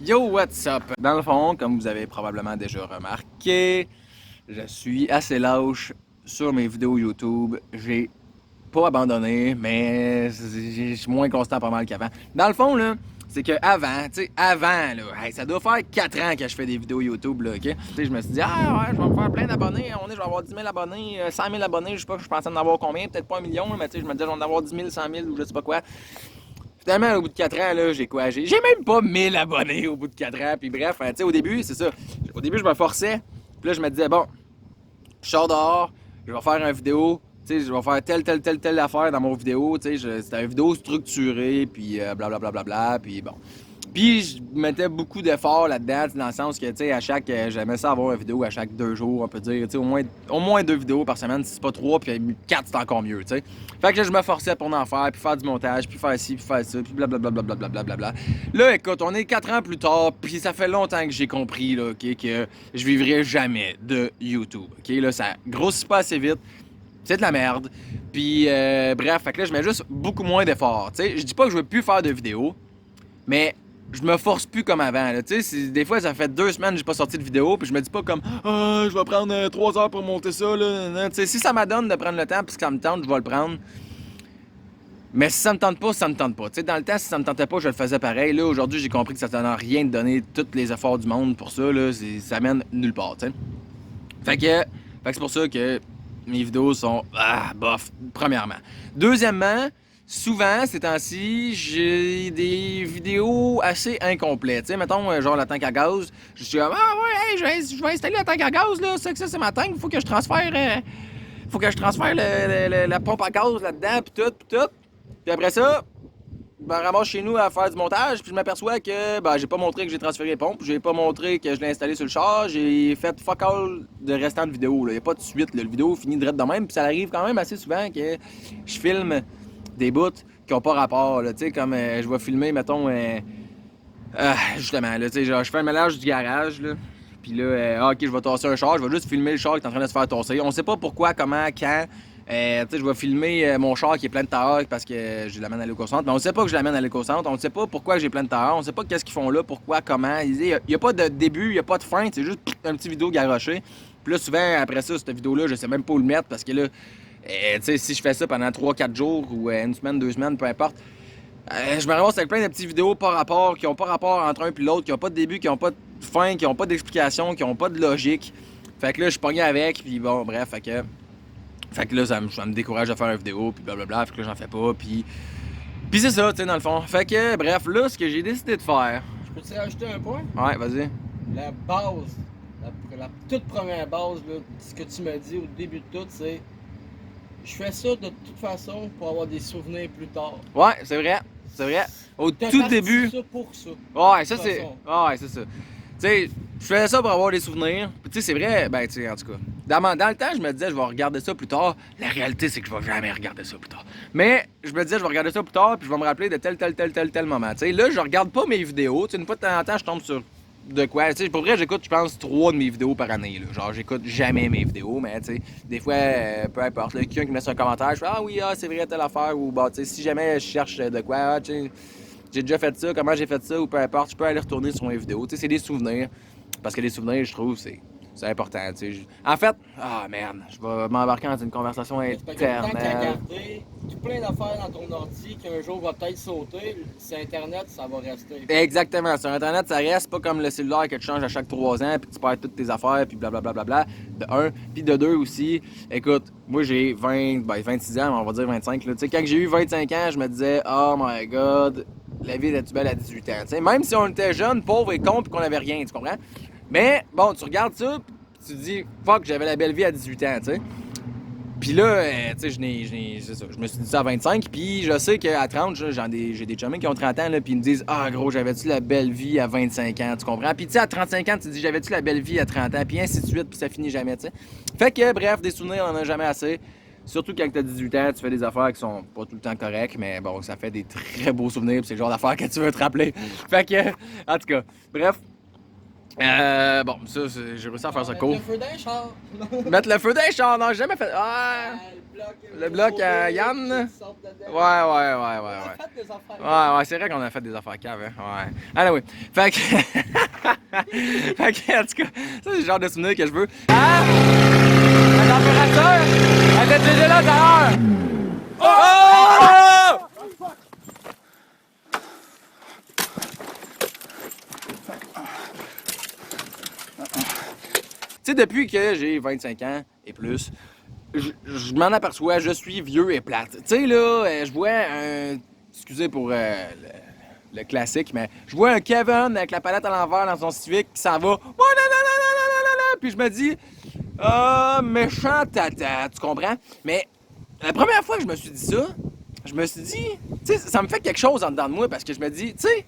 Yo, what's up? Dans le fond, comme vous avez probablement déjà remarqué, je suis assez lâche sur mes vidéos YouTube. J'ai pas abandonné, mais je suis moins constant pas mal qu'avant. Dans le fond, là, c'est que avant, tu sais, avant, là, hey, ça doit faire 4 ans que je fais des vidéos YouTube, là, ok? Tu sais, je me suis dit, ah ouais, je vais me faire plein d'abonnés, je vais avoir 10 000 abonnés, 100 000 abonnés, je sais pas, je pensais en avoir combien, peut-être pas 1 million, mais tu sais, je me disais, je vais en avoir 10 000, 100 000 ou je sais pas quoi. Finalement, au bout de 4 ans, là, j'ai quoi? J'ai même pas 1000 abonnés au bout de 4 ans. Puis bref, tu sais, au début, c'est ça. Au début, je me forçais. Puis là, je me disais, bon, je sors dehors, je vais faire une vidéo. Tu sais, je vais faire telle affaire dans mon vidéo. Tu sais, c'était une vidéo structurée, puis blablabla. Puis bon. Puis je mettais beaucoup d'efforts là-dedans, dans le sens que, tu sais, j'aimais ça avoir une vidéo à chaque 2 jours, on peut dire, tu sais, au moins 2 vidéos par semaine, si c'est pas 3, puis 4, c'est encore mieux, tu sais. Fait que là, je me forçais pour en faire, puis faire du montage, puis faire ci, puis faire ça, puis blablabla. Là, écoute, on est 4 ans plus tard, puis ça fait longtemps que j'ai compris, là, OK, que je vivrai jamais de YouTube, OK. Là, ça grossit pas assez vite, c'est de la merde. Puis, bref, fait que là, je mets juste beaucoup moins d'efforts, tu sais. Je dis pas que je veux plus faire de vidéos, mais je me force plus comme avant. Tu sais, des fois, ça fait 2 semaines que j'ai pas sorti de vidéo, puis je me dis pas comme ah, je vais prendre 3 heures pour monter ça. Là. Tu sais, si ça m'adonne de prendre le temps, puis que ça me tente, je vais le prendre. Mais si ça me tente pas, ça me tente pas. Tu sais, dans le temps, si ça me tentait pas, je le faisais pareil. Là, aujourd'hui, j'ai compris que ça ne donne rien de donner tous les efforts du monde pour ça. Là, ça mène nulle part. Tu sais. Fait que c'est pour ça que mes vidéos sont bof, premièrement. Deuxièmement, souvent, ces temps-ci, j'ai des vidéos assez incomplètes. Tu sais, mettons, genre la tank à gaz, je suis comme, ah ouais, hey, je vais installer la tank à gaz, là, c'est ma tank, faut que je transfère, la pompe à gaz là-dedans, pis tout. Puis après ça, je me ramasse chez nous à faire du montage, puis je m'aperçois que j'ai pas montré que j'ai transféré les pompes, j'ai pas montré que je l'ai installé sur le char, j'ai fait fuck all de restant de vidéo. Il n'y a pas de suite, là. Le vidéo finit direct de même, puis ça arrive quand même assez souvent que je filme des bouts qui ont pas rapport. Tu sais, comme je vais filmer, mettons, justement, là, tu sais, genre, je fais un mélange du garage, là. Puis là, ok, je vais tasser un char, je vais juste filmer le char qui est en train de se faire tasser. On sait pas pourquoi, comment, quand. Tu sais, je vais filmer mon char qui est plein de tailleurs parce que je l'amène à l'éco-centre. Mais on sait pas que je l'amène à l'éco-centre. On sait pas pourquoi j'ai plein de tailleurs. On sait pas qu'est-ce qu'ils font là, pourquoi, comment. Il y a pas de début, il y a pas de fin. C'est juste un petit vidéo garoché. Puis là, souvent, après ça, cette vidéo-là, je sais même pas où le mettre parce que là, tu sais, si je fais ça pendant 3-4 jours ou une semaine, 2 semaines, peu importe, je me ramasse avec plein de petites vidéos par rapport, qui ont pas rapport entre un et l'autre, qui ont pas de début, qui ont pas de fin, qui ont pas d'explication, qui ont pas de logique. Fait que là, je suis pogné avec, puis bon, bref, fait que là, ça me décourage de faire une vidéo, puis blablabla, fait que là, j'en fais pas, puis c'est ça, tu sais, dans le fond. Fait que, bref, là, ce que j'ai décidé de faire... Je peux te rajouter un point? Ouais, vas-y. La base, la toute première base, là, ce que tu m'as dit au début de tout, c'est je fais ça de toute façon pour avoir des souvenirs plus tard. Ouais, c'est vrai, c'est vrai. Au tout début... ça pour ça. Ouais, ça c'est... Ouais, c'est ça. Tu sais, je faisais ça pour avoir des souvenirs. Puis tu sais, c'est vrai, ben tu sais, en tout cas. Dans le temps, je me disais, je vais regarder ça plus tard. La réalité, c'est que je vais jamais regarder ça plus tard. Mais je me disais, je vais regarder ça plus tard, puis je vais me rappeler de tel moment. Tu sais, là, je regarde pas mes vidéos. Tu sais, une fois de temps en temps, je tombe sur de quoi. Tu sais, pour vrai, j'écoute, je pense, 3 de mes vidéos par année. Là. Genre, j'écoute jamais mes vidéos, mais tu sais, des fois, peu importe. Quelqu'un qui me laisse un commentaire, je fais, ah oui, c'est vrai, telle affaire. Ou, bah, tu sais, si jamais je cherche de quoi, tu sais, j'ai déjà fait ça, comment j'ai fait ça, ou peu importe, je peux aller retourner sur mes vidéos. Tu sais, c'est des souvenirs. Parce que les souvenirs, je trouve, c'est important. Tu sais. En fait, merde, je vais m'embarquer dans une conversation Tant qu'à éternelle. garder tout plein d'affaires dans ton ordi qu'un jour va peut-être sauter, sur Internet, ça va rester. Exactement. Sur Internet, ça reste pas comme le cellulaire que tu changes à chaque 3 ans, puis tu perds toutes tes affaires, puis blablabla. De un. Puis de deux aussi, écoute, moi j'ai 26 ans, mais on va dire 25. Là. Tu sais, quand j'ai eu 25 ans, je me disais, oh my god, la vie était-tu belle à 18 ans. Tu sais, même si on était jeune, pauvre et con, puis qu'on avait rien, tu comprends? Mais bon, tu regardes ça, pis tu te dis, fuck, j'avais la belle vie à 18 ans, tu sais. Puis là, tu sais, c'est ça, je me suis dit ça à 25, puis je sais qu'à 30, j'ai des chummies qui ont 30 ans, là, puis ils me disent, ah gros, j'avais-tu la belle vie à 25 ans, tu comprends? Puis tu sais, à 35 ans, tu te dis, j'avais-tu la belle vie à 30 ans, puis ainsi de suite, puis ça finit jamais, tu sais. Fait que, bref, des souvenirs, on en a jamais assez. Surtout quand t'as 18 ans, tu fais des affaires qui sont pas tout le temps correctes, mais bon, ça fait des très beaux souvenirs, pis c'est le genre d'affaires que tu veux te rappeler. Fait que, en tout cas, bref. Bon, ça, j'ai réussi à faire ça Mettre court. le feu d'un char. Mettre le feu dans les chars, non, j'ai jamais fait. Ah! Le bloc à Yann, là. Ouais, ouais, ouais. On a fait des affaires. Ouais, c'est vrai qu'on a fait des affaires caves, hein. Ouais. Anyway. Fait que. Fait que, en tout cas, ça, c'est le genre de souvenir que je veux. Ah! La température! Elle était déjà là d'ailleurs! Oh! Tu sais, depuis que j'ai 25 ans et plus, je m'en aperçois, je suis vieux et plate. Tu sais, là, je vois un. Excusez pour le classique, mais je vois un Kevin avec la palette à l'envers dans son Civic qui s'en va. Puis je me dis, méchant tata, tu comprends? Mais la première fois que je me suis dit ça, je me suis dit, tu sais, ça me fait quelque chose en dedans de moi parce que je me dis, tu sais,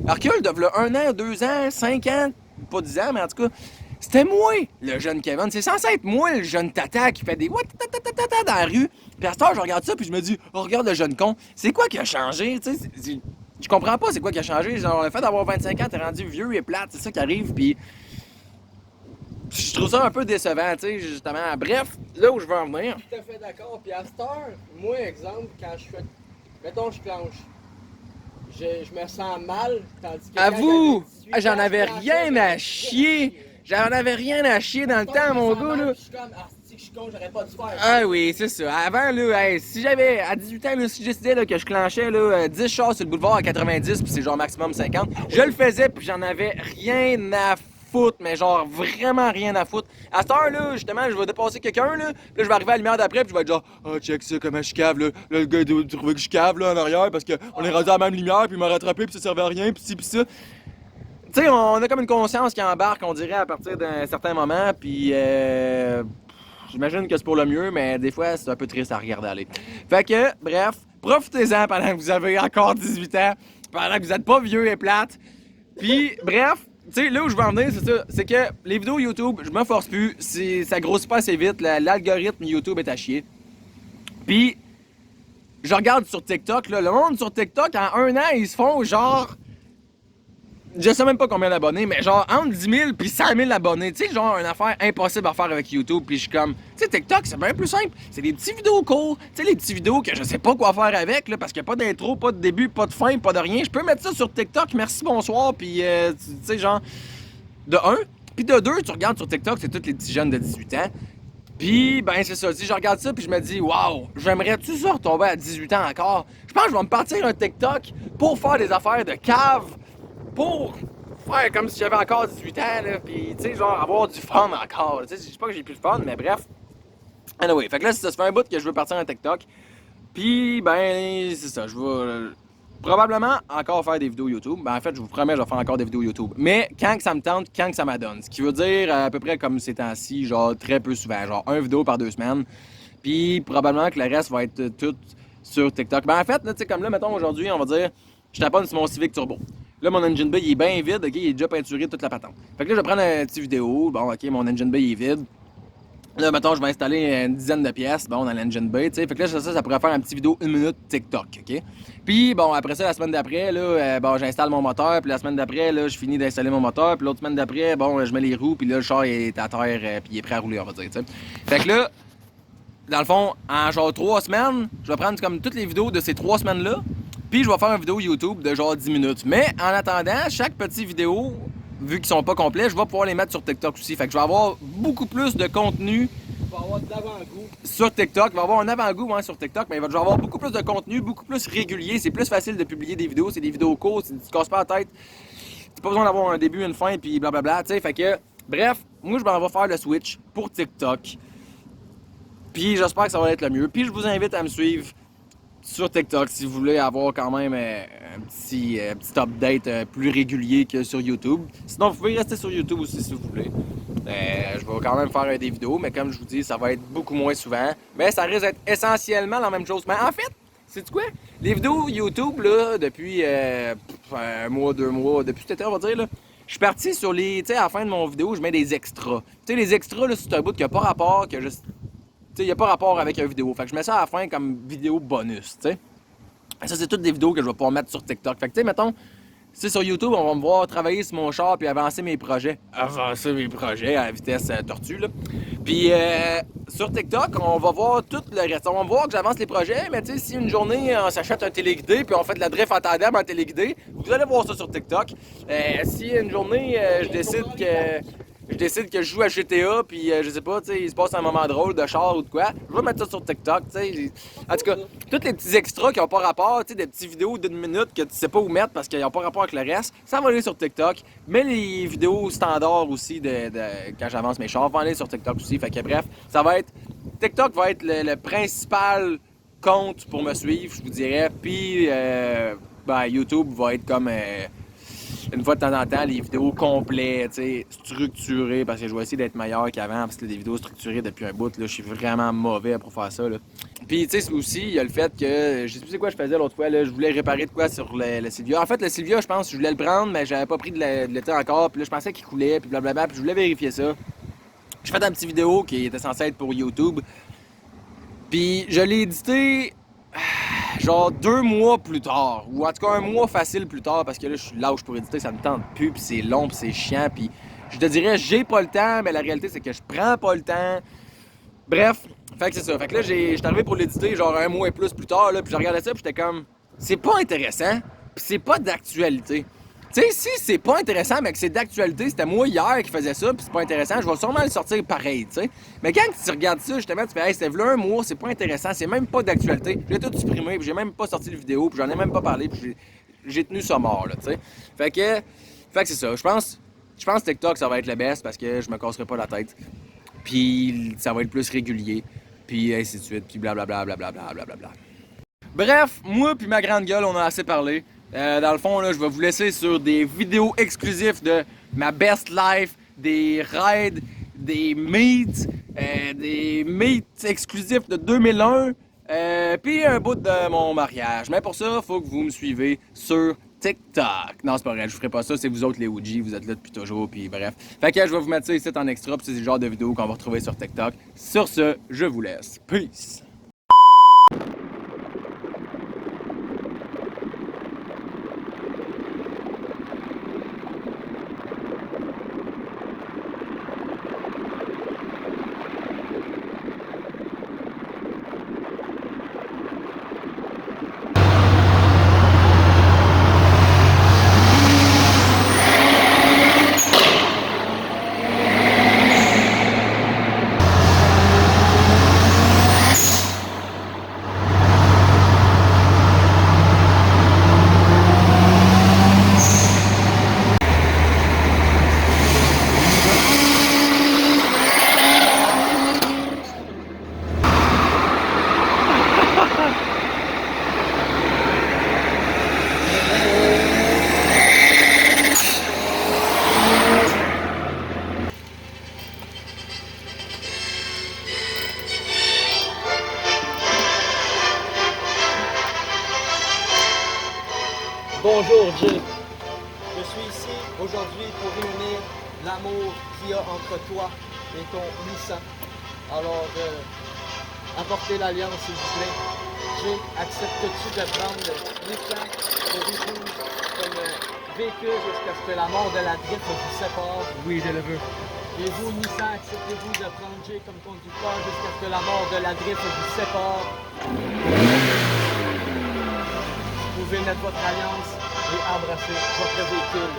recule de v'là 1 an, 2 ans, 5 ans, pas 10 ans, mais en tout cas, c'était moi, le jeune Kevin. C'est censé être moi, le jeune tata qui fait des tata dans la rue. Puis à cette heure, je regarde ça, puis je me dis, oh, regarde le jeune con. C'est quoi qui a changé? Tu sais, je comprends pas c'est quoi qui a changé. Genre, le fait d'avoir 25 ans, t'es rendu vieux et plate, c'est ça qui arrive, puis je trouve ça un peu décevant, tu sais, justement. Bref, là où je veux en venir. Tout à fait d'accord. Puis à cette heure, moi, exemple, quand je fais. Mettons, je planche. Je me sens mal, tandis que. Avoue, j'en Quand avais je planchais, rien j'avais à chier. J'en avais rien à chier dans le temps, mon gars, là. Je suis comme, ah, si je suis con, j'aurais pas dû faire. Ah oui, c'est ça. Avant, là, hey, si j'avais, à 18 ans, là, si je décidais là, que je clenchais là, 10 chars sur le boulevard à 90, puis c'est genre maximum 50, je le faisais, puis j'en avais rien à foutre, mais genre vraiment rien à foutre. À cette heure-là, justement, je vais dépasser quelqu'un, là, je vais arriver à la lumière d'après, puis je vais être genre, oh, check ça, comment je cave, là. Là, le gars, il trouvait que je cave, là, en arrière, parce qu'on est rendu à la même lumière, puis il m'a rattrapé, puis ça servait à rien, puis ci, puis ça. Tu sais, on a comme une conscience qui embarque, on dirait, à partir d'un certain moment, puis j'imagine que c'est pour le mieux, mais des fois, c'est un peu triste à regarder aller. Fait que, bref, profitez-en pendant que vous avez encore 18 ans, pendant que vous n'êtes pas vieux et plate. Puis, bref, tu sais, là où je veux en venir, c'est ça, c'est que les vidéos YouTube, je me force plus, ça grossit pas assez vite, l'algorithme YouTube est à chier. Puis, je regarde sur TikTok, là, le monde sur TikTok, en 1 an, ils se font genre... Je sais même pas combien d'abonnés, mais genre entre 10 000 puis 100 000 abonnés. Tu sais, genre une affaire impossible à faire avec YouTube. Puis je suis comme, tu sais, TikTok, c'est bien plus simple. C'est des petits vidéos courts. Tu sais, les petits vidéos que je sais pas quoi faire avec, là, parce qu'il n'y a pas d'intro, pas de début, pas de fin, pas de rien. Je peux mettre ça sur TikTok, merci, bonsoir. Puis, tu sais, genre, de un. Puis de deux, tu regardes sur TikTok, c'est tous les petits jeunes de 18 ans. Puis, ben, c'est ça. Si je regarde ça, puis je me dis, waouh, j'aimerais-tu ça retomber à 18 ans encore? Je pense que je vais me partir un TikTok pour faire des affaires de cave. Pour faire comme si j'avais encore 18 ans, là, pis tu sais, genre avoir du fun encore. Tu sais, je dis pas que j'ai plus de fun, mais bref. Anyway, fait que là, ça se fait un bout que je veux partir un TikTok. Puis, ben, c'est ça, je vais probablement encore faire des vidéos YouTube. Ben, en fait, je vous promets, je vais faire encore des vidéos YouTube. Mais quand que ça me tente, quand que ça m'adonne. Ce qui veut dire à peu près comme ces temps-ci, genre très peu souvent. Genre un vidéo par 2 semaines. Puis, probablement que le reste va être tout sur TikTok. Ben, en fait, là, tu sais, comme là, mettons, aujourd'hui, on va dire, je taponne sur mon Civic Turbo. Là, mon engine bay, il est bien vide, ok, il est déjà peinturé toute la patente. Fait que là, je vais prendre une petite vidéo. Bon, ok, mon engine bay est vide. Là, mettons, je vais installer une dizaine de pièces, bon, dans l'engine bay, tu sais. Fait que là, ça pourrait faire un petit vidéo 1 minute TikTok, ok? Puis, bon, après ça, la semaine d'après, là, bon, j'installe mon moteur, puis la semaine d'après, là, je finis d'installer mon moteur, puis l'autre semaine d'après, bon, je mets les roues, puis là, le char est à terre, puis il est prêt à rouler, on va dire, tu sais. Fait que là, dans le fond, en genre 3 semaines, je vais prendre comme toutes les vidéos de ces 3 semaines-là, puis je vais faire une vidéo YouTube de genre 10 minutes. Mais en attendant, chaque petite vidéo, vu qu'ils sont pas complets, je vais pouvoir les mettre sur TikTok aussi. Fait que je vais avoir beaucoup plus de contenu. Tu vas avoir de l'avant-goût. Sur TikTok, il va avoir un avant-goût hein, sur TikTok, mais je vais avoir beaucoup plus de contenu, beaucoup plus régulier. C'est plus facile de publier des vidéos, c'est des vidéos courtes, tu te casses pas la tête. T'as pas besoin d'avoir un début, une fin, puis blablabla, tu sais. Fait que, bref, moi je m'en vais faire le switch pour TikTok. Puis j'espère que ça va être le mieux. Puis je vous invite à me suivre sur TikTok si vous voulez avoir quand même un petit update plus régulier que sur YouTube. Sinon, vous pouvez rester sur YouTube aussi si vous voulez. Je vais quand même faire des vidéos, mais comme je vous dis, ça va être beaucoup moins souvent. Mais ça risque d'être essentiellement la même chose. Mais en fait, c'est quoi? Les vidéos YouTube, là, depuis 1 mois, 2 mois, depuis cet été, on va dire, là, je suis parti sur les... Tu sais, à la fin de mon vidéo, je mets des extras. Tu sais, les extras, là, c'est un bout qui n'a pas rapport, que juste... Tu sais, il n'y a pas rapport avec une vidéo. Fait que je mets ça à la fin comme vidéo bonus, tu sais. Ça, c'est toutes des vidéos que je vais pouvoir mettre sur TikTok. Fait que, tu sais, mettons, Si sur YouTube, on va me voir travailler sur mon char puis avancer mes projets. Avancer mes projets à vitesse tortue, là. Puis sur TikTok, on va voir tout le reste. On va voir que j'avance les projets, mais tu sais, si une journée, on s'achète un téléguidé puis on fait de la drift en tandem en téléguidé, vous allez voir ça sur TikTok. Si une journée, je décide que je joue à GTA, puis je sais pas, tu sais, il se passe un moment drôle de char ou de quoi, je vais mettre ça sur TikTok, tu sais. En tout cas, tous les petits extras qui n'ont pas rapport, tu sais, des petites vidéos d'une minute que tu sais pas où mettre parce qu'ils n'ont pas rapport avec le reste, ça va aller sur TikTok. Mais les vidéos standards aussi quand j'avance mes chars vont aller sur TikTok aussi. Fait que bref, TikTok va être le principal compte pour me suivre, je vous dirais. Puis YouTube va être comme une fois de temps en temps, les vidéos complètes, structurées, parce que je vais essayer d'être meilleur qu'avant, parce que des vidéos structurées depuis un bout, là, je suis vraiment mauvais pour faire ça. Là. Puis, tu sais, aussi, il y a le fait que, je sais plus c'est quoi je faisais l'autre fois, là, je voulais réparer de quoi sur le Silvia. En fait, le Silvia, je pense, je voulais le prendre, mais j'avais pas pris de l'été encore, puis là, je pensais qu'il coulait, puis blablabla, puis je voulais vérifier ça. J'ai fait une petite vidéo qui était censée être pour YouTube, puis je l'ai édité genre 2 mois plus tard, ou en tout cas 1 mois facile plus tard, parce que là, je suis lâche pour éditer, ça me tente plus, puis c'est long, puis c'est chiant, puis je te dirais, j'ai pas le temps, mais la réalité, c'est que je prends pas le temps. Bref, fait que c'est ça. Fait que là, j'étais arrivé pour l'éditer, genre 1 mois et plus tard, là, puis je regardais ça, puis j'étais comme, c'est pas intéressant, puis c'est pas d'actualité. Tu sais, si c'est pas intéressant, mais que c'est d'actualité, c'était moi hier qui faisais ça, puis c'est pas intéressant, je vais sûrement le sortir pareil, tu sais. Mais quand tu regardes ça, justement, tu fais, hey, c'était v'là 1 mois, c'est pas intéressant, c'est même pas d'actualité. J'ai tout supprimé, puis j'ai même pas sorti de vidéo, puis j'en ai même pas parlé, puis j'ai tenu ça mort, là, tu sais. Fait que c'est ça. Je pense TikTok, ça va être le best parce que je me casserai pas la tête. Puis ça va être plus régulier, puis ainsi de suite, puis blablabla, blablabla, blablabla. Bref, moi puis ma grande gueule, on a assez parlé. Dans le fond, là, je vais vous laisser sur des vidéos exclusives de ma best life, des raids, des meets exclusifs de 2001, puis un bout de mon mariage. Mais pour ça, il faut que vous me suivez sur TikTok. Non, c'est pas vrai, je ferai pas ça, c'est vous autres les OG, vous êtes là depuis toujours, puis bref. Fait que je vais vous mettre ça ici en extra, puis c'est le genre de vidéo qu'on va retrouver sur TikTok. Sur ce, je vous laisse. Peace! Bonjour Jay, je suis ici aujourd'hui pour réunir l'amour qu'il y a entre toi et ton Nissan. Alors, apportez l'alliance s'il vous plaît. Jay, acceptes-tu de prendre le Nissan de véhicule comme véhicule jusqu'à ce que la mort de la drift vous sépare? Oui, je le veux. Et vous, Nissan, acceptez-vous de prendre Jay comme conducteur jusqu'à ce que la mort de la drift vous sépare? Vous pouvez mettre votre alliance et embrasser votre véhicule.